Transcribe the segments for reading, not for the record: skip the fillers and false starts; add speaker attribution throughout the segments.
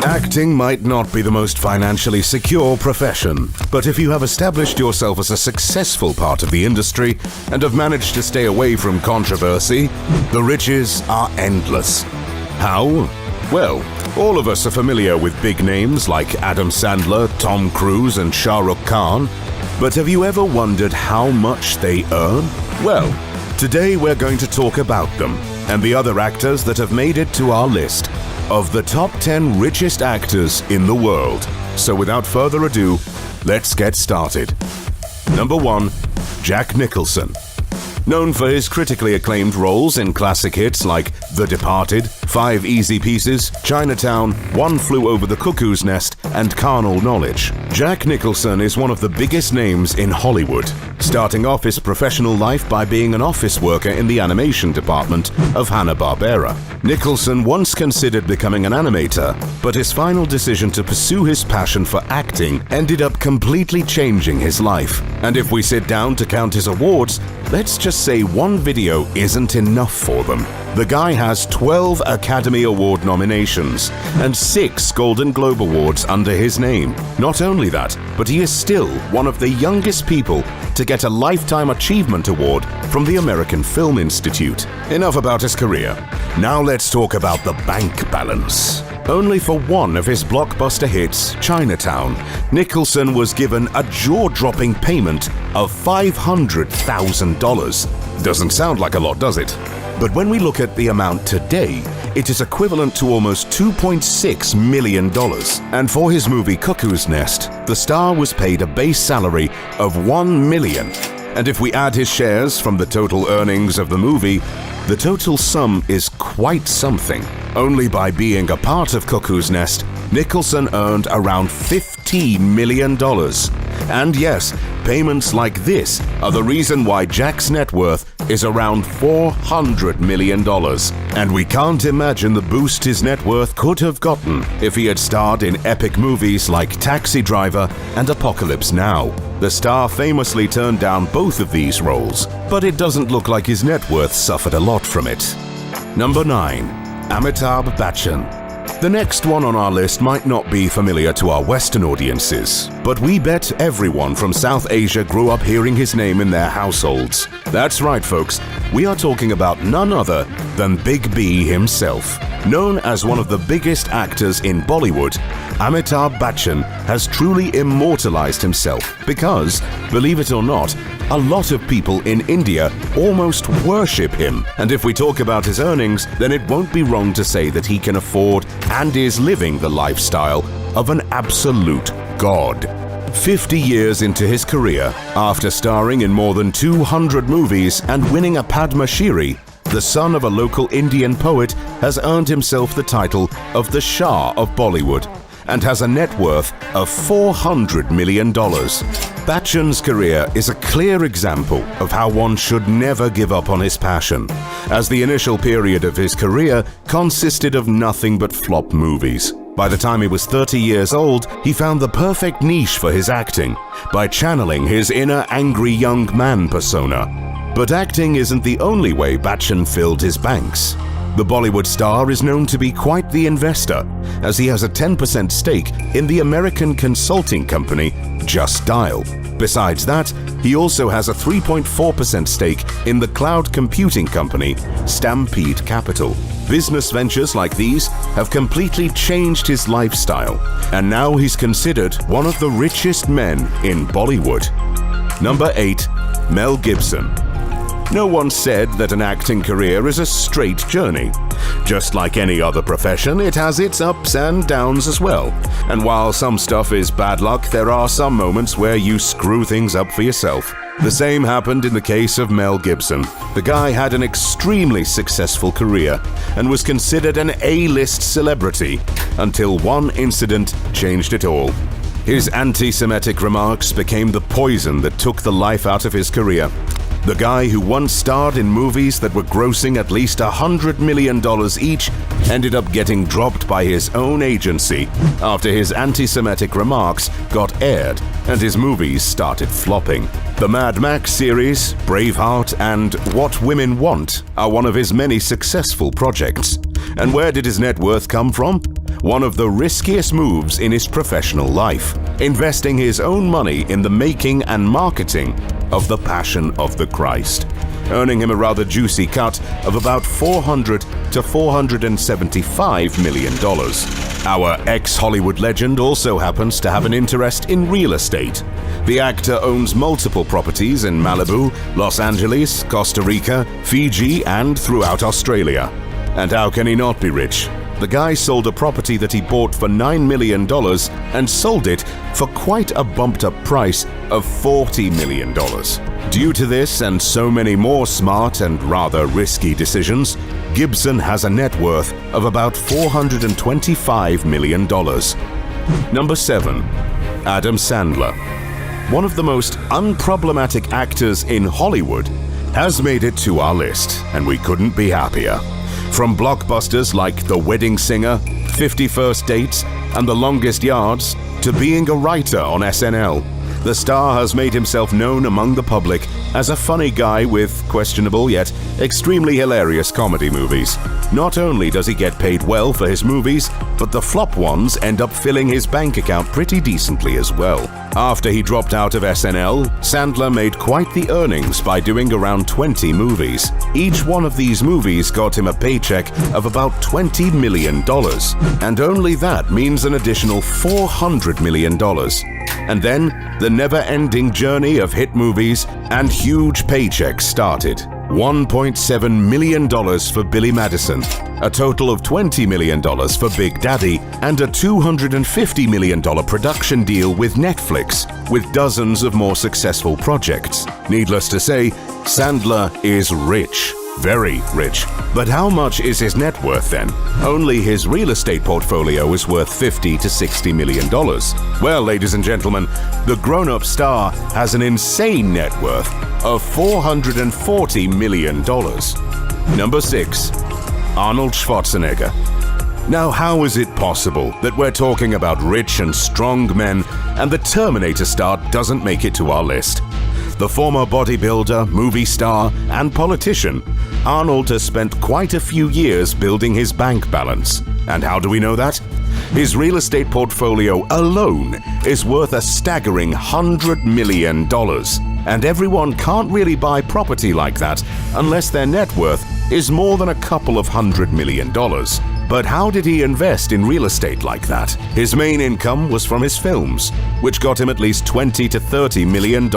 Speaker 1: Acting might not be the most financially secure profession, but if you have established yourself as a successful part of the industry and have managed to stay away from controversy, the riches are endless. How? Well, all of us are familiar with big names like Adam Sandler, Tom Cruise, and Shah Rukh Khan, but have you ever wondered how much they earn? Well, today we're going to talk about them and the other actors that have made it to our list of the top 10 richest actors in the world. So without further ado, let's get started. Number 1. Jack Nicholson. Known for his critically acclaimed roles in classic hits like The Departed, 5 Easy Pieces, Chinatown, One Flew Over the Cuckoo's Nest, and Carnal Knowledge, Jack Nicholson is one of the biggest names in Hollywood, starting off his professional life by being an office worker in the animation department of Hanna-Barbera. Nicholson once considered becoming an animator, but his final decision to pursue his passion for acting ended up completely changing his life. And if we sit down to count his awards, let's just say one video isn't enough for them. The guy has 12 Academy Award nominations and 6 Golden Globe Awards under his name. Not only that, but he is still one of the youngest people to get a Lifetime Achievement Award from the American Film Institute. Enough about his career. Now let's talk about the bank balance. Only for one of his blockbuster hits, Chinatown, Nicholson was given a jaw-dropping payment of $500,000. Doesn't sound like a lot, does it? But when we look at the amount today, it is equivalent to almost $2.6 million. And for his movie Cuckoo's Nest, the star was paid a base salary of $1 million. And if we add his shares from the total earnings of the movie, the total sum is quite something. Only by being a part of Cuckoo's Nest, Nicholson earned around $15 million. And yes, payments like this are the reason why Jack's net worth is around $400 million. And we can't imagine the boost his net worth could have gotten if he had starred in epic movies like Taxi Driver and Apocalypse Now. The star famously turned down both of these roles, but it doesn't look like his net worth suffered a lot from it. Number 9. Amitabh Bachchan. The next one on our list might not be familiar to our Western audiences, but we bet everyone from South Asia grew up hearing his name in their households. That's right, folks. We are talking about none other than Big B himself. Known as one of the biggest actors in Bollywood, Amitabh Bachchan has truly immortalized himself because, believe it or not, a lot of people in India almost worship him. And if we talk about his earnings, then it won't be wrong to say that he can afford and is living the lifestyle of an absolute god. 50 years into his career, after starring in more than 200 movies and winning a Padma Shri, the son of a local Indian poet has earned himself the title of the Shah of Bollywood and has a net worth of $400 million. Bachchan's career is a clear example of how one should never give up on his passion, as the initial period of his career consisted of nothing but flop movies. By the time he was 30 years old, he found the perfect niche for his acting by channeling his inner angry young man persona. But acting isn't the only way Bachchan filled his banks. The Bollywood star is known to be quite the investor, as he has a 10% stake in the American consulting company Just Dial. Besides that, he also has a 3.4% stake in the cloud computing company Stampede Capital. Business ventures like these have completely changed his lifestyle, and now he's considered one of the richest men in Bollywood. Number 8. Mel Gibson. No one said that an acting career is a straight journey. Just like any other profession, it has its ups and downs as well. And while some stuff is bad luck, there are some moments where you screw things up for yourself. The same happened in the case of Mel Gibson. The guy had an extremely successful career and was considered an A-list celebrity until one incident changed it all. His anti-Semitic remarks became the poison that took the life out of his career. The guy who once starred in movies that were grossing at least $100 million each ended up getting dropped by his own agency after his anti-Semitic remarks got aired and his movies started flopping. The Mad Max series, Braveheart, and What Women Want are one of his many successful projects. And where did his net worth come from? one of the riskiest moves in his professional life, investing his own money in the making and marketing of The Passion of the Christ, earning him a rather juicy cut of about $400 to $475 million. Our ex-Hollywood legend also happens to have an interest in real estate. The actor owns multiple properties in Malibu, Los Angeles, Costa Rica, Fiji, and throughout Australia. And how can he not be rich? The guy sold a property that he bought for $9 million and sold it for quite a bumped-up price of $40 million. Due to this and so many more smart and rather risky decisions, Gibson has a net worth of about $425 million. Number 7. Adam Sandler. One of the most unproblematic actors in Hollywood has made it to our list, and we couldn't be happier. From blockbusters like The Wedding Singer, 50 First Dates, and The Longest Yards, to being a writer on SNL, the star has made himself known among the public as a funny guy with questionable yet extremely hilarious comedy movies. Not only does he get paid well for his movies, but the flop ones end up filling his bank account pretty decently as well. After he dropped out of SNL, Sandler made quite the earnings by doing around 20 movies. Each one of these movies got him a paycheck of about $20 million, and only that means an additional $400 million. And then, the never-ending journey of hit movies and huge paychecks started. $1.7 million for Billy Madison, a total of $20 million for Big Daddy, and a $250 million production deal with Netflix, with dozens of more successful projects. Needless to say, Sandler is rich. Very rich. But how much is his net worth then? Only his real estate portfolio is worth $50 to $60 million. Well, ladies and gentlemen, the grown-up star has an insane net worth of $440 million. Number 6. Arnold Schwarzenegger. Now, how is it possible that we're talking about rich and strong men and the Terminator star doesn't make it to our list? The former bodybuilder, movie star, and politician, Arnold has spent quite a few years building his bank balance. And how do we know that? His real estate portfolio alone is worth a staggering $100 million. And everyone can't really buy property like that unless their net worth is more than a couple of $100 million. But how did he invest in real estate like that? His main income was from his films, which got him at least $20 to $30 million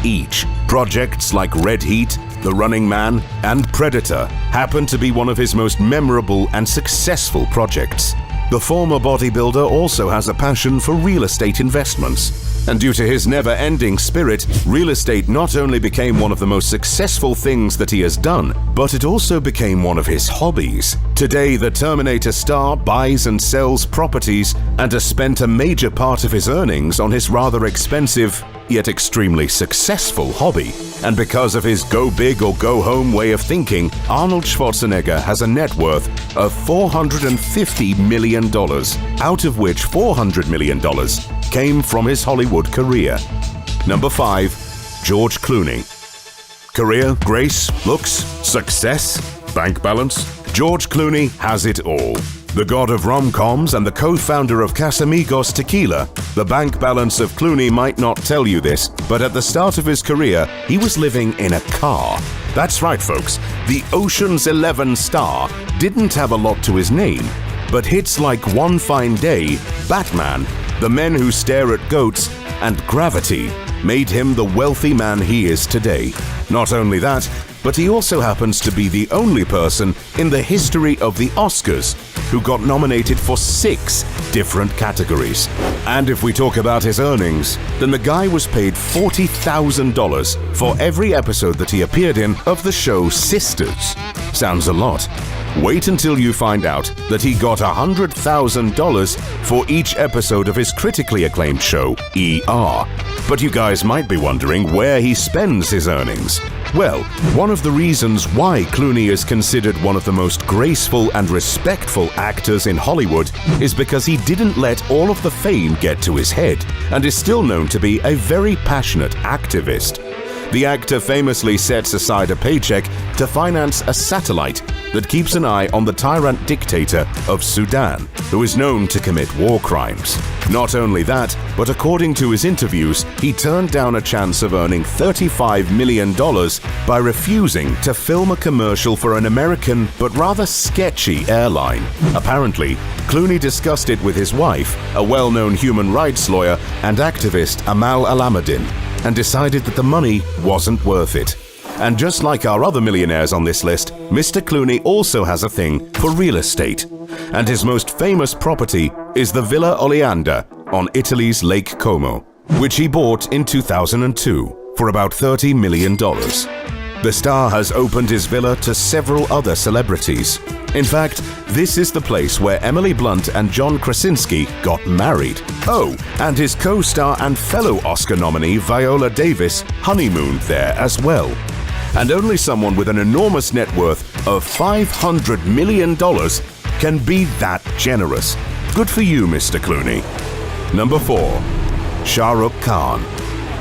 Speaker 1: each. Projects like Red Heat, The Running Man, and Predator happened to be one of his most memorable and successful projects. The former bodybuilder also has a passion for real estate investments. And due to his never-ending spirit, real estate not only became one of the most successful things that he has done, but it also became one of his hobbies. Today, the Terminator star buys and sells properties and has spent a major part of his earnings on his rather expensive, yet extremely successful hobby. And because of his go big or go home way of thinking, Arnold Schwarzenegger has a net worth of $450 million, out of which $400 million came from his Hollywood career. Number 5. George Clooney. Career, grace, looks, success, bank balance. George Clooney has it all. The god of rom-coms and the co-founder of Casamigos Tequila, the bank balance of Clooney might not tell you this, but at the start of his career, he was living in a car. That's right, folks. The Ocean's 11 star didn't have a lot to his name, but hits like One Fine Day, Batman, The Men Who Stare at Goats, and Gravity made him the wealthy man he is today. Not only that, but he also happens to be the only person in the history of the Oscars who got nominated for 6 different categories. And if we talk about his earnings, then the guy was paid $40,000 for every episode that he appeared in of the show Sisters. Sounds a lot. Wait until you find out that he got $100,000 for each episode of his critically acclaimed show, ER. But you guys might be wondering where he spends his earnings. Well, one of the reasons why Clooney is considered one of the most graceful and respectful actors in Hollywood is because he didn't let all of the fame get to his head and is still known to be a very passionate activist. The actor famously sets aside a paycheck to finance a satellite that keeps an eye on the tyrant dictator of Sudan, who is known to commit war crimes. Not only that, but according to his interviews, he turned down a chance of earning $35 million by refusing to film a commercial for an American but rather sketchy airline. Apparently, Clooney discussed it with his wife, a well-known human rights lawyer and activist Amal Alameddin, and decided that the money wasn't worth it. And just like our other millionaires on this list, Mr. Clooney also has a thing for real estate. And his most famous property is the Villa Oleander on Italy's Lake Como, which he bought in 2002 for about $30 million. The star has opened his villa to several other celebrities. In fact, this is the place where Emily Blunt and John Krasinski got married. Oh, and his co-star and fellow Oscar nominee Viola Davis honeymooned there as well. And only someone with an enormous net worth of $500 million can be that generous. Good for you, Mr. Clooney. Number 4. Shah Rukh Khan.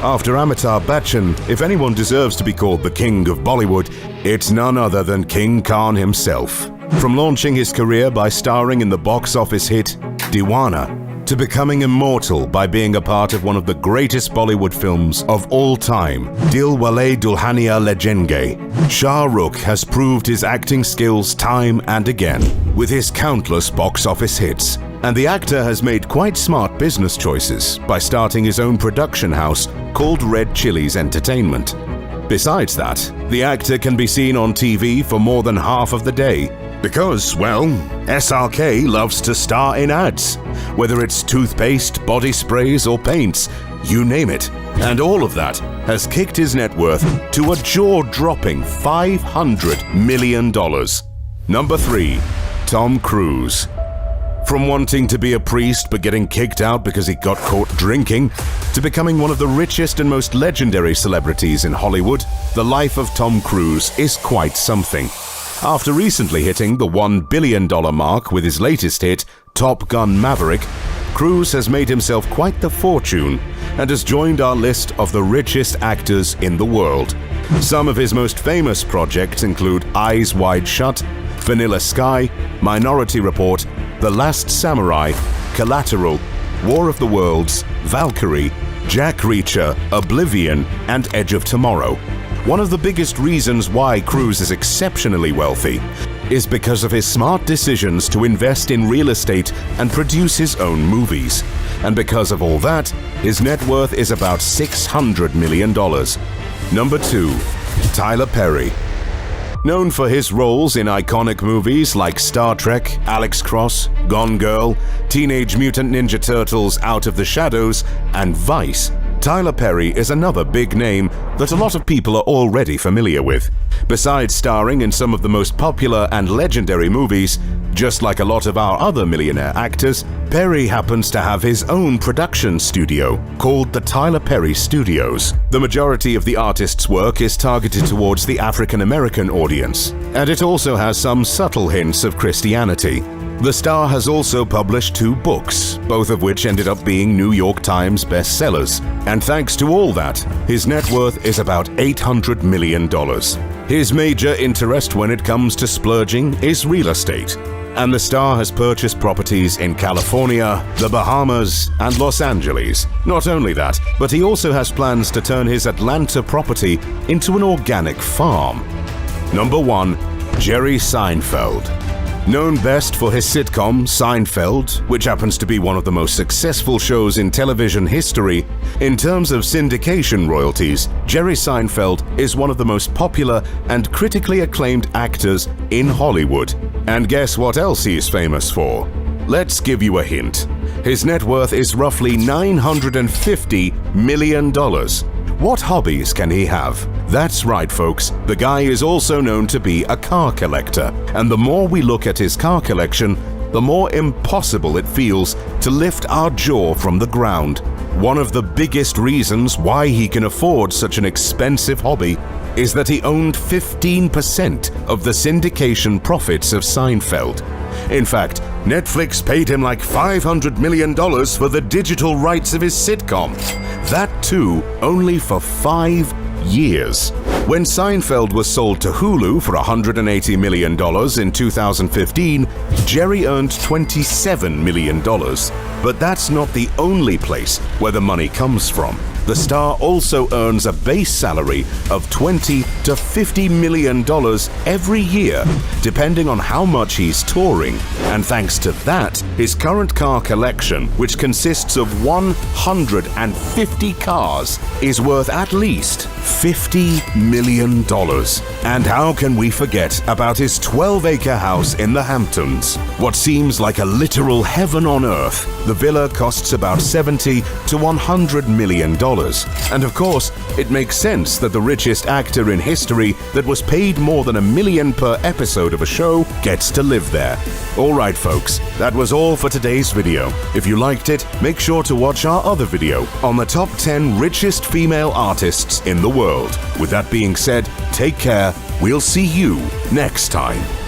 Speaker 1: After Amitabh Bachchan, if anyone deserves to be called the king of Bollywood, it's none other than King Khan himself. From launching his career by starring in the box office hit Deewana, to becoming immortal by being a part of one of the greatest Bollywood films of all time, Dilwale Dulhania Le Jayenge, Shah Rukh has proved his acting skills time and again with his countless box office hits. And the actor has made quite smart business choices by starting his own production house called Red Chillies Entertainment. Besides that, the actor can be seen on TV for more than half of the day because, well, SRK loves to star in ads. Whether it's toothpaste, body sprays or paints, you name it. And all of that has kicked his net worth to a jaw-dropping $500 million. Number 3. Tom Cruise. From wanting to be a priest but getting kicked out because he got caught drinking, to becoming one of the richest and most legendary celebrities in Hollywood, the life of Tom Cruise is quite something. After recently hitting the $1 billion mark with his latest hit, Top Gun Maverick, Cruise has made himself quite the fortune and has joined our list of the richest actors in the world. Some of his most famous projects include Eyes Wide Shut, Vanilla Sky, Minority Report, The Last Samurai, Collateral, War of the Worlds, Valkyrie, Jack Reacher, Oblivion, and Edge of Tomorrow. One of the biggest reasons why Cruise is exceptionally wealthy is because of his smart decisions to invest in real estate and produce his own movies. And because of all that, his net worth is about $600 million. Number 2. Tyler Perry. Known for his roles in iconic movies like Star Trek, Alex Cross, Gone Girl, Teenage Mutant Ninja Turtles Out of the Shadows, and Vice, Tyler Perry is another big name that a lot of people are already familiar with. Besides starring in some of the most popular and legendary movies, just like a lot of our other millionaire actors, Perry happens to have his own production studio called the Tyler Perry Studios. The majority of the artist's work is targeted towards the African American audience, and it also has some subtle hints of Christianity. The star has also published 2 books, both of which ended up being New York Times bestsellers. And thanks to all that, his net worth is about $800 million. His major interest when it comes to splurging is real estate. And the star has purchased properties in California, the Bahamas, and Los Angeles. Not only that, but he also has plans to turn his Atlanta property into an organic farm. Number 1. Jerry Seinfeld. Known best for his sitcom Seinfeld, which happens to be one of the most successful shows in television history, in terms of syndication royalties, Jerry Seinfeld is one of the most popular and critically acclaimed actors in Hollywood. And guess what else he's famous for? Let's give you a hint. His net worth is roughly $950 million. What hobbies can he have? That's right, folks. The guy is also known to be a car collector. And the more we look at his car collection, the more impossible it feels to lift our jaw from the ground. One of the biggest reasons why he can afford such an expensive hobby is that he owned 15% of the syndication profits of Seinfeld. In fact, Netflix paid him like $500 million for the digital rights of his sitcom. That too, only for 5 years. When Seinfeld was sold to Hulu for $180 million in 2015, Jerry earned $27 million. But that's not the only place where the money comes from. The star also earns a base salary of $20 to $50 million every year, depending on how much he's touring. And thanks to that, his current car collection, which consists of 150 cars, is worth at least $50 million. And how can we forget about his 12-acre house in the Hamptons? What seems like a literal heaven on earth, the villa costs about $70 to $100 million. And of course, it makes sense that the richest actor in history that was paid more than $1 million per episode of a show gets to live there. Alright folks, that was all for today's video. If you liked it, make sure to watch our other video on the top 10 richest female artists in the world. With that being said, take care. We'll see you next time.